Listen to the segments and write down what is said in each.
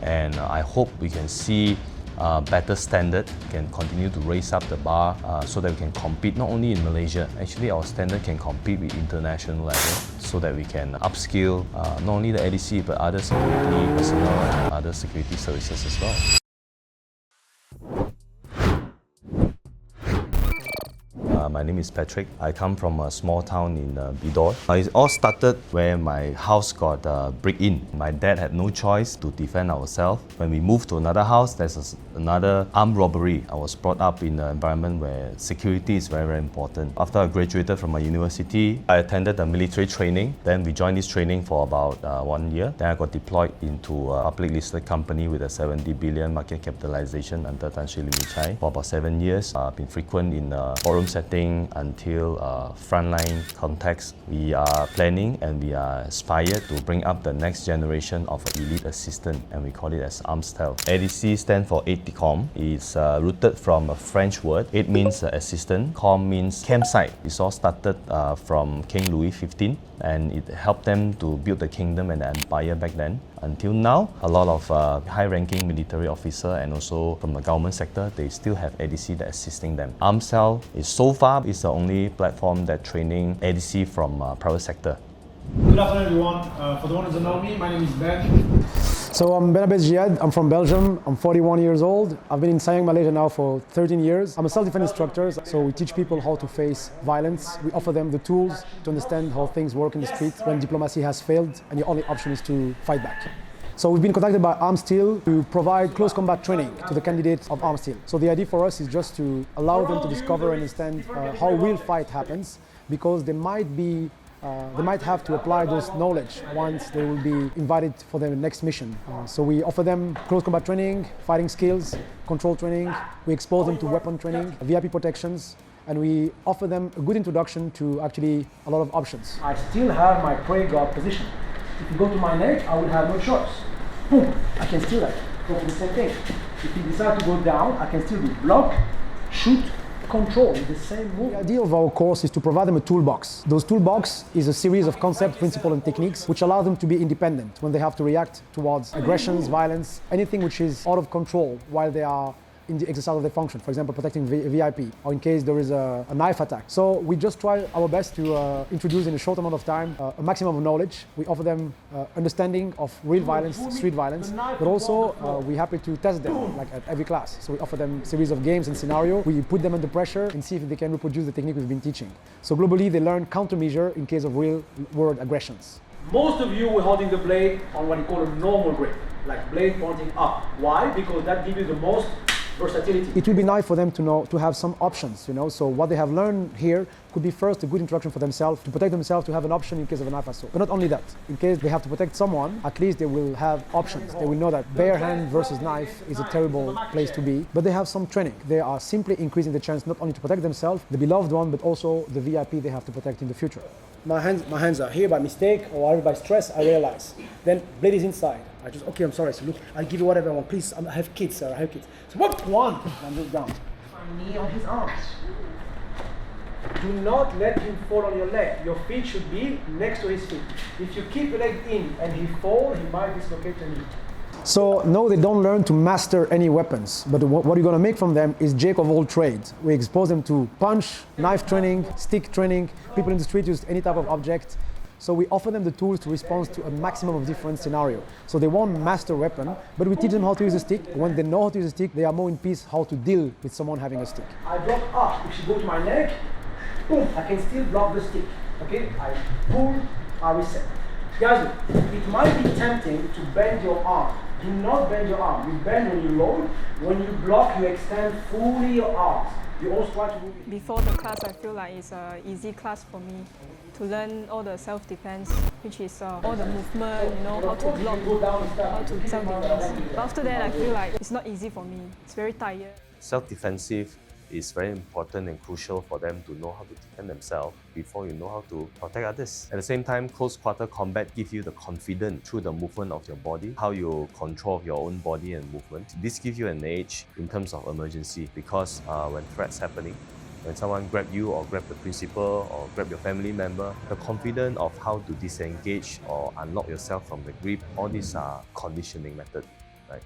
and I hope we can see better standard, can continue to raise up the bar so that we can compete not only in Malaysia, actually our standard can compete with international level so that we can upskill not only the ADC but other security personnel and other security services as well. My name is Patrick. I come from a small town in Bidor. It all started where my house got break in. My dad had no choice to defend ourselves. When we moved to another house, there's another armed robbery. I was brought up in an environment where security is very, very important. After I graduated from my university, I attended a military training. Then we joined this training for about 1 year. Then I got deployed into a public listed company with a 70 billion market capitalization under Tan Sri Chai for about 7 years. I've been frequent in forum setting until frontline context. We are planning and we are aspired to bring up the next generation of elite assistant, and we call it as ARMSTEL. ADC stands for Aide-de-Camp. It's rooted from a French word. Aide means assistant, camp means campsite. It's all started from King Louis XV, and it helped them to build the kingdom and the empire back then. Until now, a lot of high-ranking military officer and also from the government sector, they still have ADC that assisting them. ARMSTEL is so far is the only platform that training ADC from private sector. Good afternoon, everyone. For the ones who don't know me, my name is Ben. So I'm Ben Ziad. I'm from Belgium. I'm 41 years old. I've been in Siam, Malaysia now for 13 years. I'm a self-defense instructor, so we teach people how to face violence. We offer them the tools to understand how things work in the street when diplomacy has failed and your only option is to fight back. So we've been contacted by ARMSTEL to provide close combat training to the candidates of ARMSTEL. So the idea for us is just to allow them to discover and understand how real fight happens, because they might have to apply those knowledge once they will be invited for their next mission. So we offer them close combat training, fighting skills, control training. We expose them to weapon training, VIP protections, and we offer them a good introduction to actually a lot of options. I still have my prey guard position. If you go to my neck, I will have no choice. Boom, I can still go for the same thing. If you decide to go down, I can still do block, shoot, control with the same move. The idea of our course is to provide them a toolbox. Those toolbox is a series of concepts, principles and techniques which allow them to be independent when they have to react towards aggressions, violence, anything which is out of control while they are in the exercise of their function, for example, protecting VIP, or in case there is a knife attack. So we just try our best to introduce in a short amount of time a maximum of knowledge. We offer them understanding of real violence, street violence, but also we're happy to test them like at every class. So we offer them a series of games and scenario. We put them under pressure and see if they can reproduce the technique we've been teaching. So globally, they learn countermeasure in case of real world aggressions. Most of you were holding the blade on what you call a normal grip, like blade pointing up. Why? Because that gives you the most versatility. It will be nice for them to have some options, So what they have learned here could be first a good introduction for themselves, to protect themselves, to have an option in case of a knife assault. But not only that, in case they have to protect someone, at least they will have options. They will know that bare hand versus knife is a terrible place to be, but they have some training. They are simply increasing the chance not only to protect themselves, the beloved one, but also the VIP they have to protect in the future. My hands are here by mistake or by stress, I realize. Then blade is inside. I just, okay, I'm sorry, so look, I'll give you whatever I want. Please, I have kids, sir, I have kids. So what? One, and just down. My knee on his arms. Do not let him fall on your leg. Your feet should be next to his feet. If you keep the leg in and he falls, he might dislocate your knee. So no, they don't learn to master any weapons, but what you're going to make from them is jack of all trades. We expose them to punch, knife training, stick training. People in the street use any type of object. So we offer them the tools to respond to a maximum of different scenarios. So they won't master weapon, but we teach them how to use a stick. When they know how to use a stick, they are more in peace how to deal with someone having a stick. I drop up. If she goes to my neck, boom, I can still block the stick. Okay, I pull, I reset. Guys, it might be tempting to bend your arm. Do not bend your arm. You bend when you load. When you block, you extend fully your arms. You also try to move it. Before the class, I feel like it's an easy class for me to learn all the self-defense, which is all the movement, how to block, how to self-defense. But after that, I feel like it's not easy for me. It's very tired. Self-defensive is very important and crucial for them to know how to defend themselves before you know how to protect others. At the same time, close quarter combat gives you the confidence through the movement of your body, how you control your own body and movement. This gives you an edge in terms of emergency, because when threats happening, when someone grab you or grab the principal or grab your family member, the confidence of how to disengage or unlock yourself from the grip, all these are conditioning methods. right?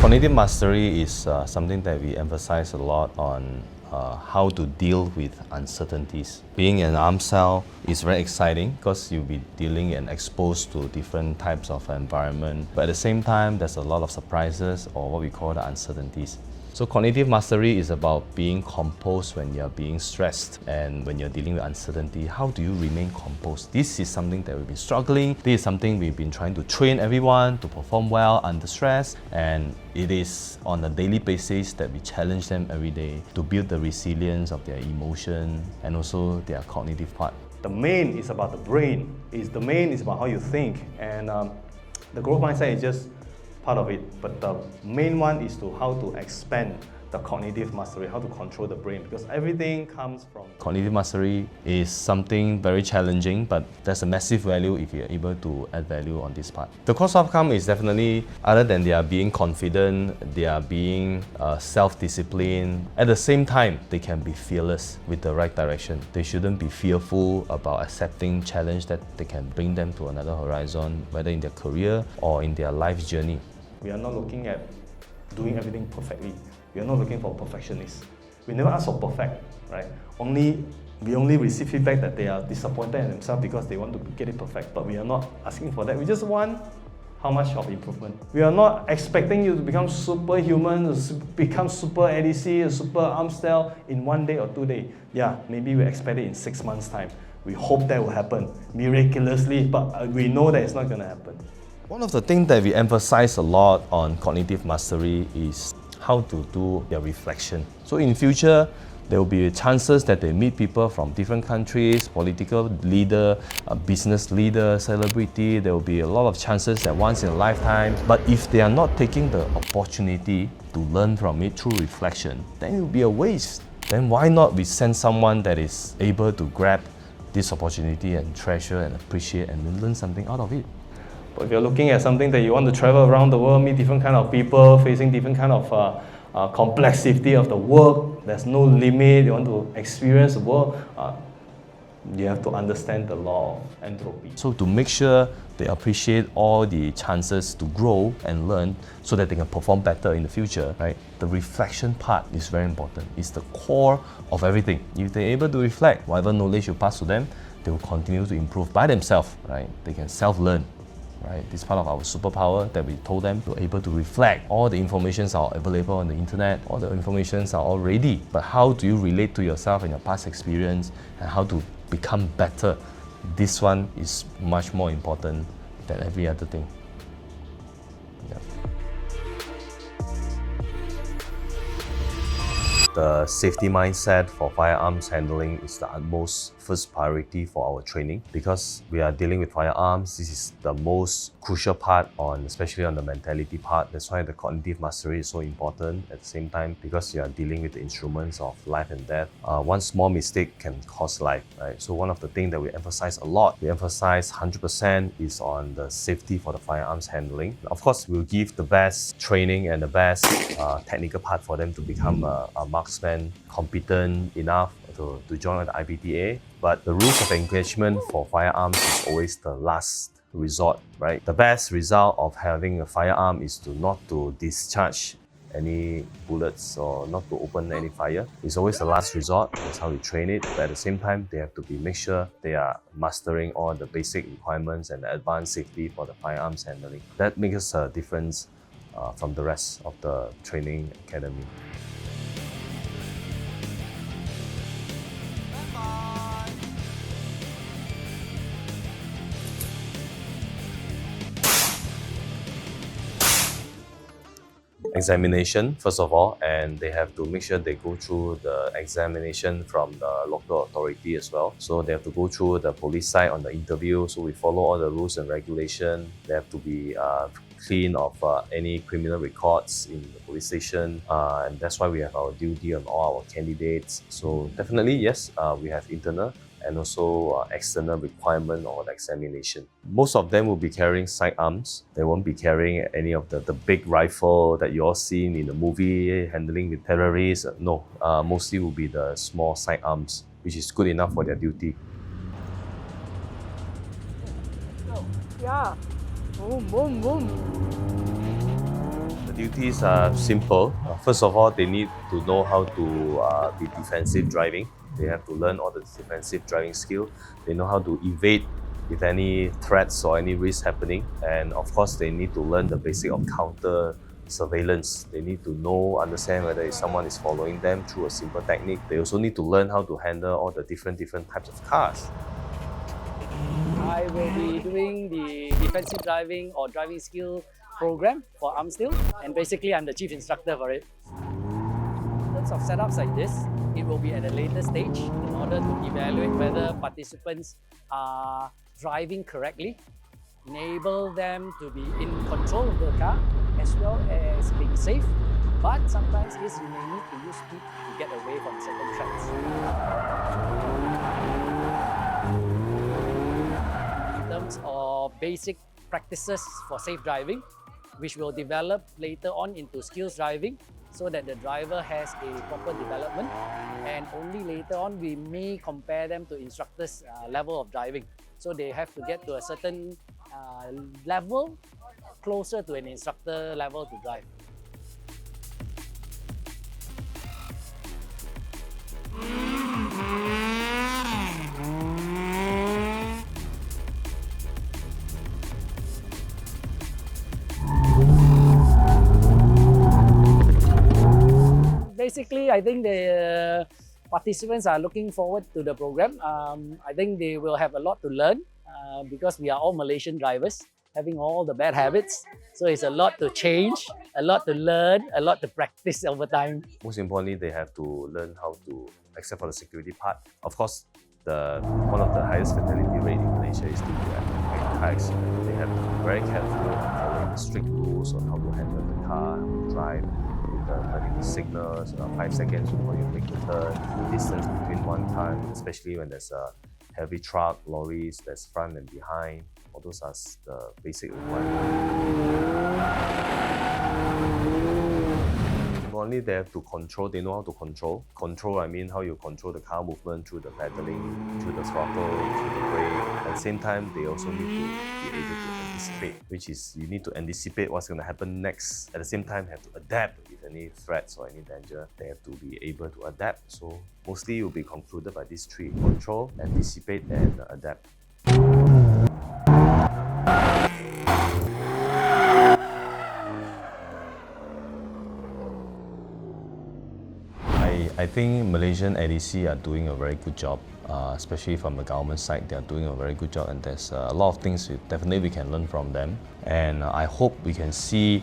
Cognitive mastery is something that we emphasize a lot on how to deal with uncertainties. Being an ARMSTEL is very exciting because you'll be dealing and exposed to different types of environment, but at the same time there's a lot of surprises or what we call the uncertainties. So cognitive mastery is about being composed when you're being stressed and when you're dealing with uncertainty. How do you remain composed? This is something that we've been struggling. This is something we've been trying to train everyone to perform well under stress, and it is on a daily basis that we challenge them every day to build the resilience of their emotion and also their cognitive part. The main is about the brain. The main is about how you think, and the growth mindset is just part of it, but the main one is to how to expand the cognitive mastery, how to control the brain, because everything comes from... Cognitive mastery is something very challenging, but there's a massive value if you're able to add value on this part. The cost outcome is definitely, other than they are being confident, they are being self-disciplined, at the same time, they can be fearless with the right direction. They shouldn't be fearful about accepting challenge that they can bring them to another horizon, whether in their career or in their life journey. We are not looking at doing everything perfectly. We are not looking for perfectionists. We never ask for perfect, right? We only receive feedback that they are disappointed in themselves because they want to get it perfect. But we are not asking for that. We just want how much of improvement. We are not expecting you to become superhuman, to become super ADC, super ARMSTEL in 1 day or 2 days. Yeah, maybe we expect it in 6 months' time. We hope that will happen miraculously, but we know that it's not going to happen. One of the things that we emphasize a lot on cognitive mastery is how to do their reflection. So in future, there will be chances that they meet people from different countries, political leader, business leader, celebrity. There will be a lot of chances that once in a lifetime. But if they are not taking the opportunity to learn from it through reflection, then it will be a waste. Then why not we send someone that is able to grab this opportunity and treasure and appreciate and learn something out of it? But if you're looking at something that you want to travel around the world, meet different kind of people, facing different kind of complexity of the work, there's no limit, you want to experience the world, you have to understand the law of entropy. So to make sure they appreciate all the chances to grow and learn so that they can perform better in the future, right? The reflection part is very important. It's the core of everything. If they're able to reflect, whatever knowledge you pass to them, they will continue to improve by themselves, right? They can self-learn. Right? This is part of our superpower that we told them. We're able to reflect. All the informations are available on the internet. All the informations are all ready. But how do you relate to yourself and your past experience and how to become better? This one is much more important than every other thing. Yeah. The safety mindset for firearms handling is the utmost first priority for our training because we are dealing with firearms. This is the most crucial part especially on the mentality part. That's why the cognitive mastery is so important at the same time because you are dealing with the instruments of life and death. One small mistake can cost life, right? So one of the things that we emphasize a lot, we emphasize 100% is on the safety for the firearms handling. Of course, we'll give the best training and the best technical part for them to become a marksman, competent enough to join the IBTA. But the rules of engagement for firearms is always the last resort, right? The best result of having a firearm is not to discharge any bullets or not to open any fire. It's always the last resort. That's how we train it. But at the same time, they have to make sure they are mastering all the basic requirements and the advanced safety for the firearms handling. That makes a difference from the rest of the training academy. Examination, first of all, and they have to make sure they go through the examination from the local authority as well. So they have to go through the police side on the interview. So we follow all the rules and regulations. They have to be clean of any criminal records in the police station, and that's why we have our duty on all our candidates. So definitely, yes, we have internal and also external requirement or the examination. Most of them will be carrying sidearms. They won't be carrying any of the big rifle that you all seen in the movie, handling with terrorists. No, mostly will be the small sidearms, which is good enough for their duty. Yeah. Boom, boom, boom. The duties are simple. First of all, they need to know how to be defensive driving. They have to learn all the defensive driving skill. They know how to evade if any threats or any risks happening. And of course, they need to learn the basic of counter surveillance. They need to know, understand whether someone is following them through a simple technique. They also need to learn how to handle all the different types of cars. I will be doing the defensive driving or driving skill program for ARMSTEL, and basically I'm the chief instructor for it. In terms of setups like this, it will be at a later stage in order to evaluate whether participants are driving correctly, enable them to be in control of the car as well as being safe. But sometimes yes, you may need to use speed to get away from certain threats. In terms of basic practices for safe driving, which will develop later on into skills driving so that the driver has a proper development, and only later on we may compare them to instructors' level of driving. So they have to get to a certain level closer to an instructor level to drive. Basically, I think the participants are looking forward to the program. I think they will have a lot to learn because we are all Malaysian drivers having all the bad habits. So it's a lot to change, a lot to learn, a lot to practice over time. Most importantly, they have to learn how to, except for the security part. Of course, one of the highest fatality rate in Malaysia is due to car accident. They have to be very careful following the strict rules on how to handle the car, how to drive, turning the signals, 5 seconds before you make the turn, distance between one car, especially when there's a heavy truck, lorries, there's front and behind. All those are the basic requirements. Only they have to control, they know how to control. Control, I mean how you control the car movement through the pedaling, through the throttle, through the brake. At the same time, they also need to be able to anticipate, which is you need to anticipate what's going to happen next. At the same time, have to adapt if any threats or any danger. They have to be able to adapt. So mostly it will be concluded by these three: control, anticipate, and adapt. I think Malaysian ADC are doing a very good job, especially from the government side. They are doing a very good job, and there's a lot of things definitely we can learn from them. And I hope we can see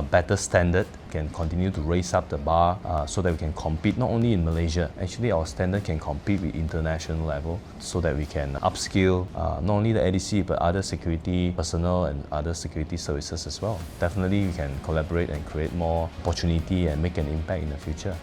better standard, can continue to raise up the bar so that we can compete not only in Malaysia. Actually, our standard can compete with international level so that we can upskill not only the ADC but other security personnel and other security services as well. Definitely, we can collaborate and create more opportunity and make an impact in the future.